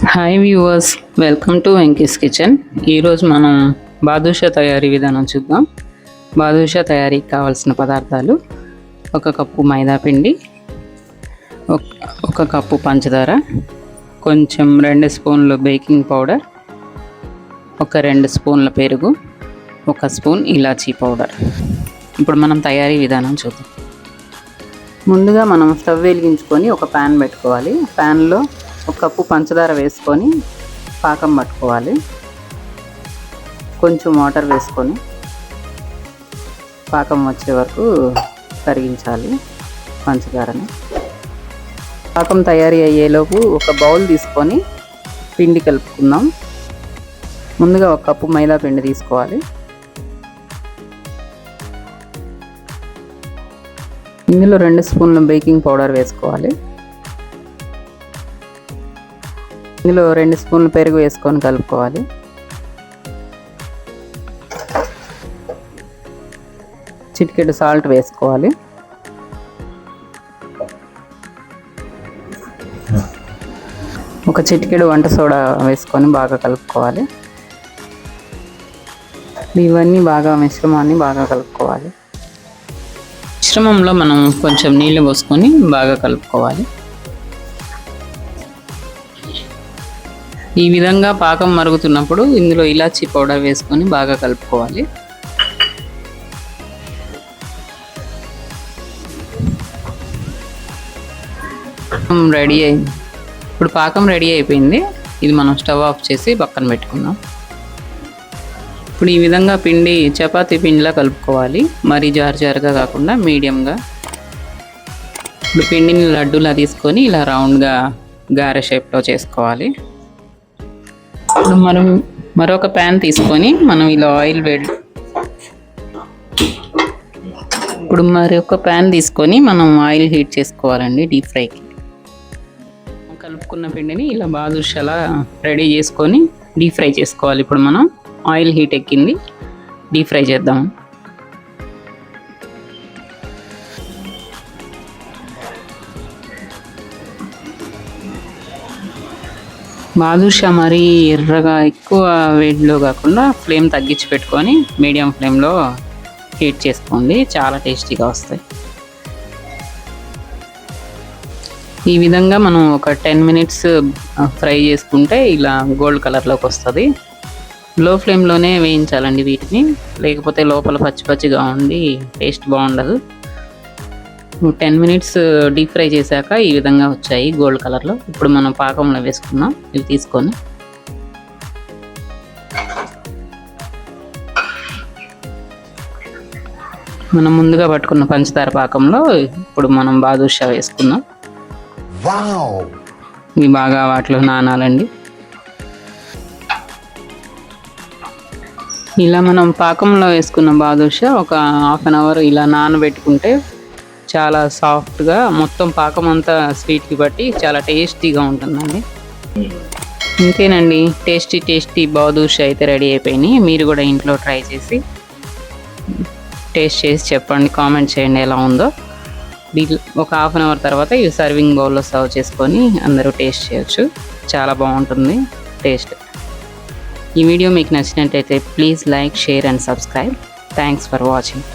Hi viewers, welcome to Venky's kitchen. ఈరోజు మనం బాదుషా తయారీ విధానం చూద్దాం. బాదుషా తయారీకి కావాల్సిన పదార్థాలు: 1 కప్పు మైదా పిండి, 1 కప్పు పంచదార, కొంచెం 2 స్పూన్లు బేకింగ్ పౌడర్, 2 స్పూన్ల పెరుగు, 1 స్పూన్ ఇలాచీ పౌడర్. ఇప్పుడు మనం తయారీ విధానం చూద్దాం. ముందుగా మనం స్టవ్ వెలిగించుకొని ఒక ప్యాన్ పెట్టుకోవాలి. ప్యాన్లో 1 కప్పు పంచదార వేసుకొని పాకం పట్టుకోవాలి. కొంచెం వాటర్ వేసుకొని పాకం వచ్చే వరకు కరిగించాలి పంచదారని. పాకం తయారీ అయ్యేలోపు ఒక బౌల్ తీసుకొని పిండి కలుపుకుందాం. ముందుగా 1 కప్పు మైదా పిండి తీసుకోవాలి. ఇందులో 2 స్పూన్ల బేకింగ్ పౌడర్ వేసుకోవాలి. ఇందులో 2 స్పూన్లు పెరుగు వేసుకొని కలుపుకోవాలి. చిటికెడు సాల్ట్ వేసుకోవాలి. ఒక చిటికెడు వంట సోడా వేసుకొని బాగా కలుపుకోవాలి. ఇవన్నీ మిశ్రమాన్ని బాగా కలుపుకోవాలి. మిశ్రమంలో మనం కొంచెం నీళ్ళు పోసుకొని బాగా కలుపుకోవాలి. ఈ విధంగా పాకం మరుగుతున్నప్పుడు ఇందులో ఇలాచీ పౌడర్ వేసుకొని బాగా కలుపుకోవాలి. ఇప్పుడు పాకం రెడీ అయిపోయింది. ఇది మనం స్టవ్ ఆఫ్ చేసి పక్కన పెట్టుకుందాం. ఇప్పుడు ఈ విధంగా పిండి చపాతీ పిండిలా కలుపుకోవాలి. మరీ జారుగా కాకుండా మీడియంగా. ఇప్పుడు పిండిని లడ్డూలా తీసుకొని ఇలా రౌండ్గా గారె షేప్లో చేసుకోవాలి. ఇప్పుడు మనం మరొక ప్యాన్ తీసుకొని మనం ఇలా ఆయిల్ హీట్ చేసుకోవాలండి డీప్ ఫ్రైకి. కలుపుకున్న పిండిని ఇలా బాదుషాలా రెడీ చేసుకొని డీప్ ఫ్రై చేసుకోవాలి. ఇప్పుడు మనం ఆయిల్ హీట్ ఎక్కింది, డీప్ ఫ్రై చేద్దాం. బాదుషా మరీ ఎర్రగా ఎక్కువ వేడిలో కాకుండా ఫ్లేమ్ తగ్గించి పెట్టుకొని మీడియం ఫ్లేమ్లో హీట్ చేసుకోండి. చాలా టేస్టీగా వస్తాయి. ఈ విధంగా మనం ఒక 10 మినిట్స్ ఫ్రై చేసుకుంటే ఇలా గోల్డ్ కలర్లోకి వస్తుంది. లో ఫ్లేమ్లోనే వేయించాలండి వీటిని, లేకపోతే లోపల పచ్చిగా ఉండి టేస్ట్ బాగుండదు. 10 మినిట్స్ డీప్ ఫ్రై చేశాక ఈ విధంగా వచ్చాయి గోల్డ్ కలర్లో. ఇప్పుడు మనం పాకంలో వేసుకున్నాం. ఇవి తీసుకొని మనం ముందుగా పట్టుకున్న పంచదార పాకంలో ఇప్పుడు మనం బాదుషా వేసుకుందాం. ఇవి బాగా వాటిలో నానాలండి. ఇలా మనం పాకంలో వేసుకున్న బాదుషా ఒక హాఫ్ అన్ అవర్ ఇలా నానబెట్టుకుంటే చాలా సాఫ్ట్గా, మొత్తం పాకం అంతా స్వీట్కి బట్టి చాలా టేస్టీగా ఉంటుందండి. ఇంకేనండి, టేస్టీ బాదుషా అయితే రెడీ అయిపోయినాయి. మీరు కూడా ఇంట్లో ట్రై చేసి టేస్ట్ చేసి చెప్పండి, కామెంట్ చేయండి ఎలా ఉందో. ఒక హాఫ్ అన్ అవర్ తర్వాత ఇవి సర్వింగ్ బౌల్లో సర్వ్ చేసుకొని అందరూ టేస్ట్ చేయొచ్చు. చాలా బాగుంటుంది టేస్ట్. ఈ వీడియో మీకు నచ్చినట్టయితే please like, share and subscribe. Thanks for watching.